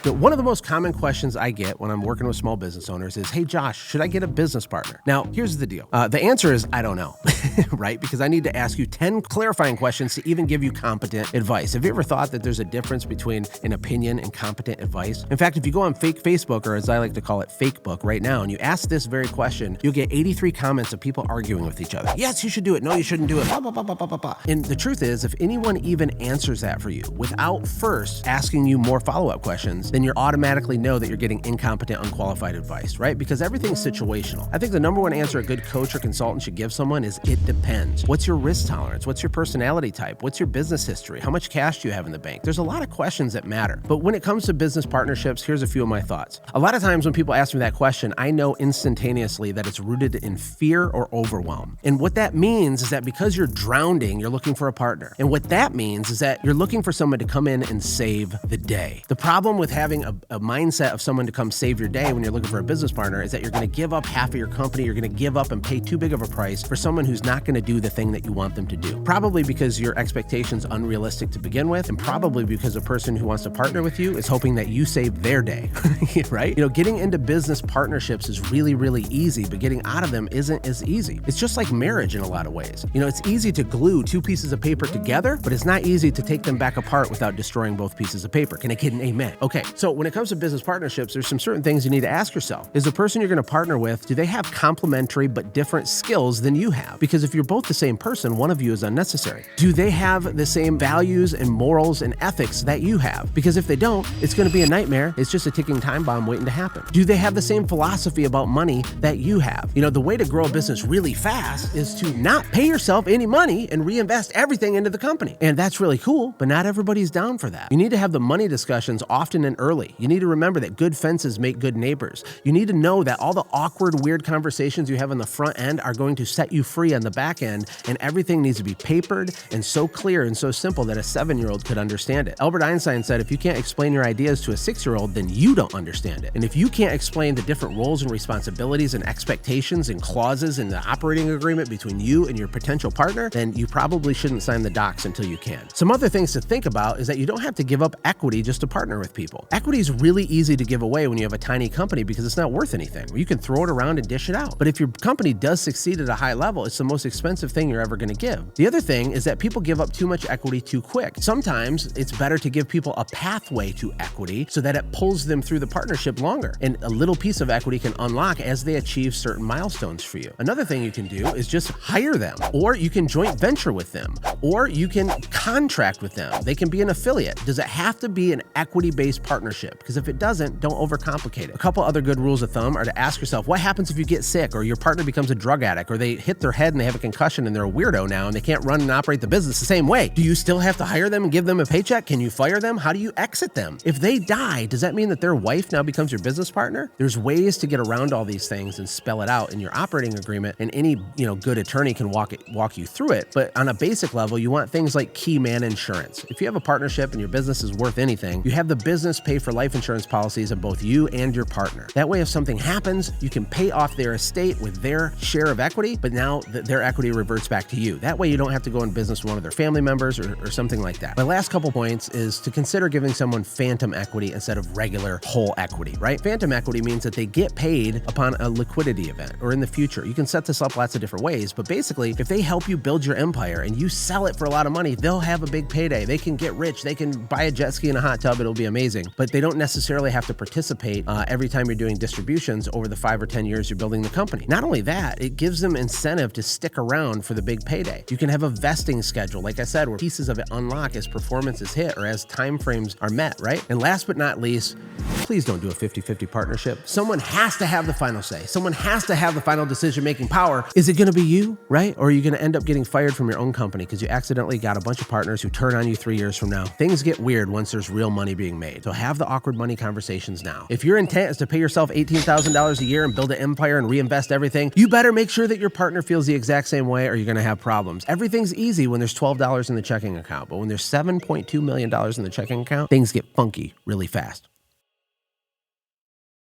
One of the most common questions I get when I'm working with small business owners is, hey, Josh, should I get a business partner? Now, here's the deal. The answer is, I don't know, right? Because I need to ask you 10 clarifying questions to even give you competent advice. Have you ever thought that there's a difference between an opinion and competent advice? In fact, if you go on fake Facebook, or as I like to call it, Fakebook right now, and you ask this very question, you'll get 83 comments of people arguing with each other. Yes, you should do it. No, you shouldn't do it. Blah, blah, blah, blah, blah, blah. And the truth is, if anyone even answers that for you without first asking you more follow-up questions, then you automatically know that you're getting incompetent, unqualified advice, right? Because everything's situational. I think the number one answer a good coach or consultant should give someone is, it depends. What's your risk tolerance? What's your personality type? What's your business history? How much cash do you have in the bank? There's a lot of questions that matter. But when it comes to business partnerships, here's a few of my thoughts. A lot of times when people ask me that question, I know instantaneously that it's rooted in fear or overwhelm. And what that means is that because you're drowning, you're looking for a partner. And what that means is that you're looking for someone to come in and save the day. The problem with having a mindset of someone to come save your day when you're looking for a business partner is that you're going to give up half of your company. You're going to give up and pay too big of a price for someone who's not going to do the thing that you want them to do. Probably because your expectation's unrealistic to begin with, and probably because a person who wants to partner with you is hoping that you save their day, right? Getting into business partnerships is really, really easy, but getting out of them isn't as easy. It's just like marriage in a lot of ways. It's easy to glue two pieces of paper together, but it's not easy to take them back apart without destroying both pieces of paper. Can I get an amen? Okay, so when it comes to business partnerships, there's some certain things you need to ask yourself. Is the person you're going to partner with, do they have complementary but different skills than you have? Because if you're both the same person, one of you is unnecessary. Do they have the same values and morals and ethics that you have? Because if they don't, it's going to be a nightmare. It's just a ticking time bomb waiting to happen. Do they have the same philosophy about money that you have? The way to grow a business really fast is to not pay yourself any money and reinvest everything into the company. And that's really cool, but not everybody's down for that. You need to have the money discussions often and early. You need to remember that good fences make good neighbors. You need to know that all the awkward, weird conversations you have on the front end are going to set you free on the back end, and everything needs to be papered and so clear and so simple that a 7-year-old could understand it. Albert Einstein said, if you can't explain your ideas to a 6-year-old, then you don't understand it. And if you can't explain the different roles and responsibilities and expectations and clauses in the operating agreement between you and your potential partner, then you probably shouldn't sign the docs until you can. Some other things to think about is that you don't have to give up equity just to partner with people. Equity is really easy to give away when you have a tiny company because it's not worth anything. You can throw it around and dish it out. But if your company does succeed at a high level, it's the most expensive thing you're ever going to give. The other thing is that people give up too much equity too quick. Sometimes it's better to give people a pathway to equity so that it pulls them through the partnership longer. And a little piece of equity can unlock as they achieve certain milestones for you. Another thing you can do is just hire them, or you can joint venture with them, or you can contract with them. They can be an affiliate. Does it have to be an equity-based partnership? Because if it doesn't, don't overcomplicate it. A couple other good rules of thumb are to ask yourself, what happens if you get sick, or your partner becomes a drug addict, or they hit their head and they have a concussion and they're a weirdo now and they can't run and operate the business the same way? Do you still have to hire them and give them a paycheck? Can you fire them? How do you exit them? If they die, does that mean that their wife now becomes your business partner? There's ways to get around all these things and spell it out in your operating agreement, and any good attorney can walk you through it. But on a basic level, you want things like key man insurance. If you have a partnership and your business is worth anything, you have the business pay for life insurance policies of both you and your partner. That way, if something happens, you can pay off their estate with their share of equity, but now their equity reverts back to you. That way, you don't have to go in business with one of their family members or something like that. My last couple points is to consider giving someone phantom equity instead of regular whole equity, right? Phantom equity means that they get paid upon a liquidity event or in the future. You can set this up lots of different ways, but basically, if they help you build your empire and you sell it for a lot of money, they'll have a big payday. They can get rich. They can buy a jet ski and a hot tub. It'll be amazing. But they don't necessarily have to participate every time you're doing distributions over the 5 or 10 years you're building the company. Not only that, it gives them incentive to stick around for the big payday. You can have a vesting schedule, like I said, where pieces of it unlock as performance is hit or as timeframes are met, right? And last but not least, please don't do a 50-50 partnership. Someone has to have the final say. Someone has to have the final decision-making power. Is it going to be you, right? Or are you going to end up getting fired from your own company because you accidentally got a bunch of partners who turn on you 3 years from now? Things get weird once there's real money being made. So have the awkward money conversations now. If your intent is to pay yourself $18,000 a year and build an empire and reinvest everything, you better make sure that your partner feels the exact same way or you're going to have problems. Everything's easy when there's $12 in the checking account, but when there's $7.2 million in the checking account, things get funky really fast.